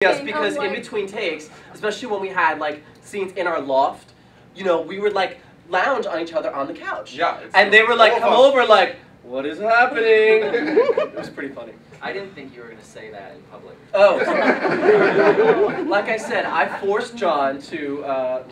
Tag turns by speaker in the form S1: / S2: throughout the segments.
S1: us because in between takes, especially when we had like scenes in our loft, you know, we would like lounge on each other on the couch.
S2: Yeah.
S1: And they were like, come over, like, what is happening? It was pretty funny.
S3: I didn't think you were going to say that in public.
S1: Oh. Like I said, I forced John to.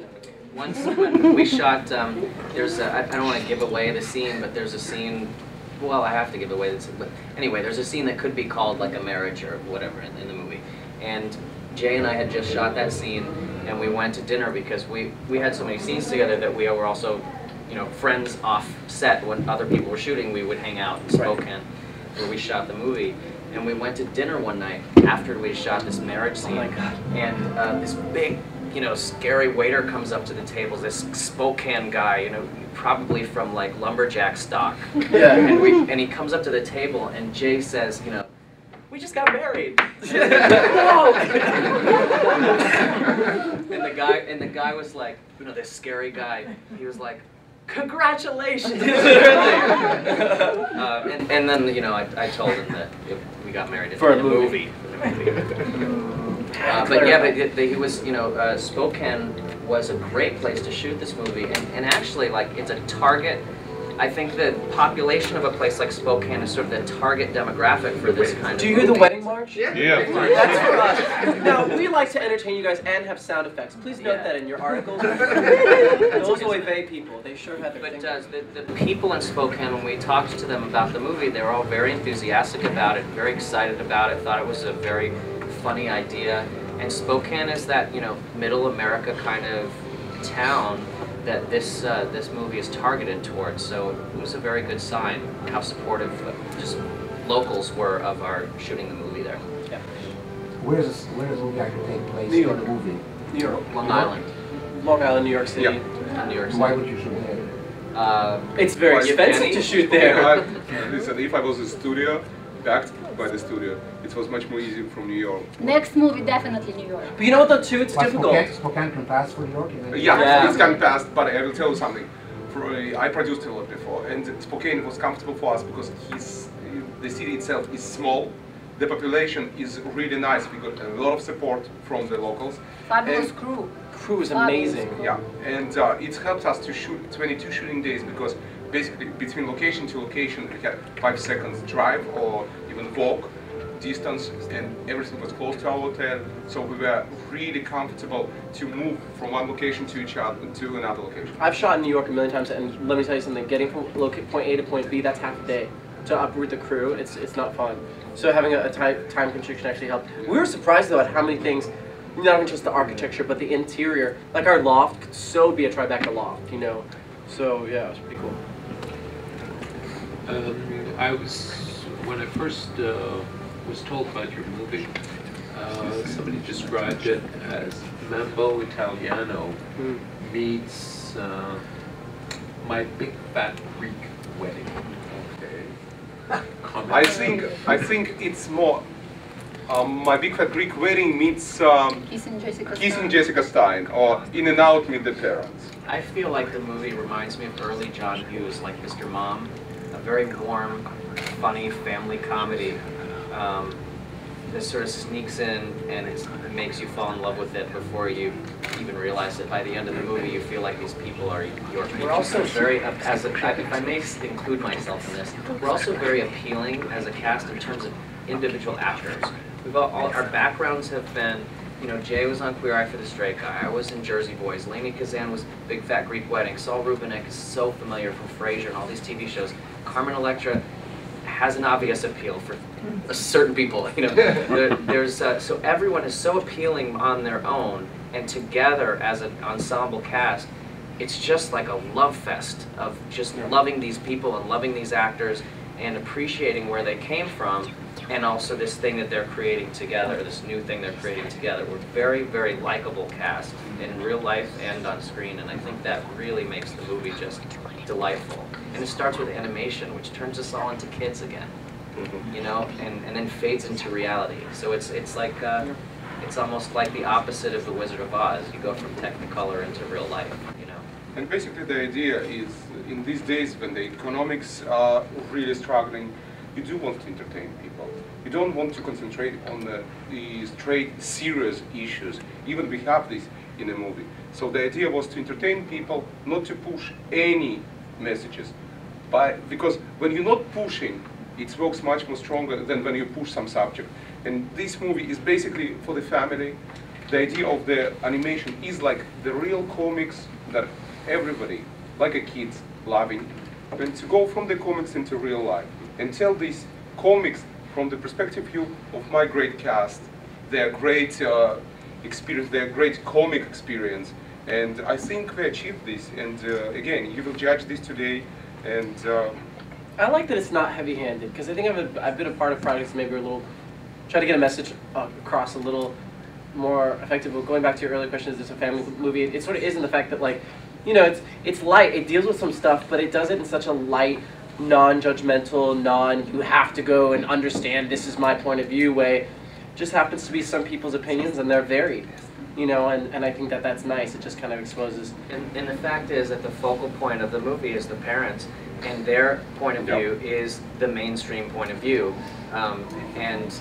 S3: Once when we shot, there's a, I don't want to give away the scene, but there's a scene. Well, I have to give away the scene, but anyway, there's a scene that could be called like a marriage or whatever in the movie. And Jay and I had just shot that scene, and we went to dinner because we had so many scenes together that we were also, you know, friends off set. When other people were shooting, we would hang out in Spokane, where we shot the movie. And we went to dinner one night after we shot this marriage scene, and this big, you know, scary waiter comes up to the table. This Spokane guy, you know, probably from like lumberjack stock.
S1: Yeah.
S3: And he comes up to the table, and Jay says, you know, we just got married. And the guy was like, you know, this scary guy. He was like, congratulations. And then, you know, I told him that we got married in a movie. But yeah, but he was, you know, Spokane was a great place to shoot this movie, and actually, like, it's a target. I think the population of a place like Spokane is sort of the target demographic for this kind of
S1: Do you hear the wedding march?
S2: Yeah.
S1: That's for us. Now, we like to entertain you guys and have sound effects. Please note that in your articles. Those Oy vey people, they sure have their
S3: But the people in Spokane, when we talked to them about the movie, they were all very enthusiastic about it, very excited about it, thought it was a very funny idea. And Spokane is that, you know, middle America kind of town that this movie is targeted towards. So it was a very good sign how supportive just locals were of our shooting the movie there.
S1: Yeah.
S4: Where does the movie actually take place?
S1: New York.
S4: In the movie?
S1: New York.
S3: Long Island.
S1: Long Island, New York City.
S2: Yeah.
S3: New York City.
S4: Why would you shoot there?
S1: It's very expensive to shoot there.
S2: Listen, if I was a studio, backed by the studio, it was much more easy from New York.
S5: Next movie, definitely New York.
S1: But you know what though too, it's difficult.
S4: Spokane can pass for New York?
S2: Yeah, it's can pass, but I will tell you something. I produced a lot before, and Spokane was comfortable for us because the city itself is small. The population is really nice. We got a lot of support from the locals.
S5: Fabulous crew.
S1: Crew is amazing.
S2: Yeah, and it helps us to shoot 22 shooting days because basically between location to location we had 5 seconds drive or even walk distance, and everything was close to our hotel, so we were really comfortable to move from one location to another location.
S1: I've shot in New York a million times, and let me tell you something, getting from point A to point B, that's half a day. To uproot the crew, it's not fun. So having a time constriction actually helped. We were surprised though at how many things, not even just the architecture, but the interior, like our loft could so be a Tribeca loft, you know. So yeah, it was pretty cool.
S6: When I first was told about your movie, somebody described it as Mambo Italiano meets My Big Fat Greek Wedding.
S2: I think it's more My Big Fat Greek Wedding meets Kissing Jessica Stein, or In and Out Meet the Parents.
S3: I feel like the movie reminds me of early John Hughes, like Mr. Mom, a very warm, funny family comedy that sort of sneaks in and it makes you fall in love with it before you even realize it. By the end of the movie, you feel like these people are your people. We're also very, if I may include myself in this, we're also very appealing as a cast in terms of individual actors. Our backgrounds have been, you know, Jay was on Queer Eye for the Straight Guy, I was in Jersey Boys, Lainey Kazan was Big Fat Greek Wedding, Saul Rubinek is so familiar from Frasier and all these TV shows. Carmen Electra has an obvious appeal for certain people, you know. So everyone is so appealing on their own, and together as an ensemble cast, it's just like a love fest of just loving these people and loving these actors and appreciating where they came from, and also this thing that they're creating together, this new thing they're creating together. We're very, very likable cast in real life and on screen, and I think that really makes the movie just delightful. And it starts with animation, which turns us all into kids again, you know, and then fades into reality. So it's like, it's almost like the opposite of The Wizard of Oz. You go from Technicolor into real life, you know.
S2: And basically the idea is, in these days when the economics are really struggling, you do want to entertain people. You don't want to concentrate on the straight, serious issues. Even we have this in a movie. So the idea was to entertain people, not to push any messages. Because when you're not pushing, it works much more stronger than when you push some subject. And this movie is basically for the family. The idea of the animation is like the real comics that everybody, like a kid, loving. And to go from the comics into real life and tell these comics from the perspective view of my great cast, their great experience, their great comic experience. And I think we achieved this. And again, you will judge this today. And
S1: I like that it's not heavy-handed, because I think I've been a part of projects maybe a little, try to get a message across a little more effective. But going back to your earlier question, is this a family movie? It sort of is in the fact that, like, you know, it's light, it deals with some stuff, but it does it in such a light, non-judgmental, you have to go and understand this is my point of view way. Just happens to be some people's opinions, and they're varied. You know, and I think that that's nice. It just kind of exposes.
S3: And the fact is that the focal point of the movie is the parents, and their point of view is the mainstream point of view. And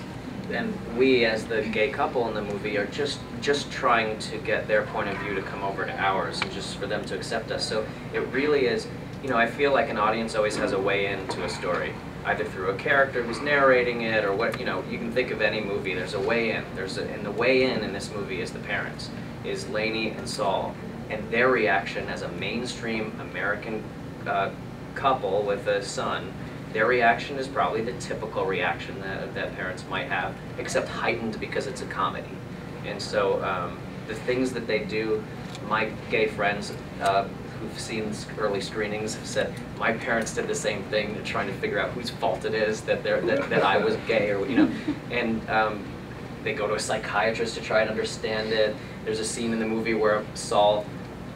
S3: we, as the gay couple in the movie, are just trying to get their point of view to come over to ours, and just for them to accept us. So it really is, you know, I feel like an audience always has a way into a story, either through a character who's narrating it, or what, you know, you can think of any movie, there's a way in. And the way in this movie is the parents, is Lainey and Saul, and their reaction as a mainstream American couple with a son. Their reaction is probably the typical reaction that parents might have, except heightened because it's a comedy. And so the things that they do, my gay friends who've seen early screenings have said, my parents did the same thing. They're trying to figure out whose fault it is that I was gay, or, you know, and they go to a psychiatrist to try and understand it. There's a scene in the movie where Saul,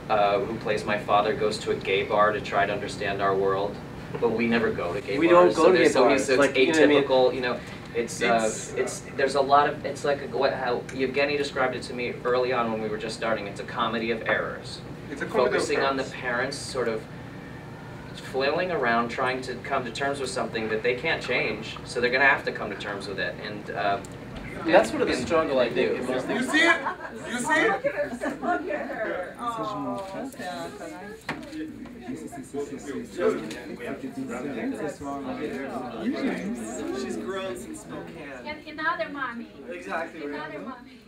S3: who plays my father, goes to a gay bar to try to understand our world, but we never go to gay bars.
S1: We don't go to gay bars.
S3: So it's
S1: like,
S3: atypical, you know. It's there's a lot of, it's like how Yevgeny described it to me early on when we were just starting. It's a comedy of errors.
S2: It's a comedy
S3: focusing
S2: of
S3: on the
S2: errors.
S3: parents sort of flailing around trying to come to terms with something that they can't change, so they're going to have to come to terms with it. And
S1: that's sort of the struggle, I think.
S2: You see it? You see it?
S7: Look at her. Oh,
S1: She's grown since Spokane.
S5: And another mommy.
S1: Exactly.
S5: Another mommy.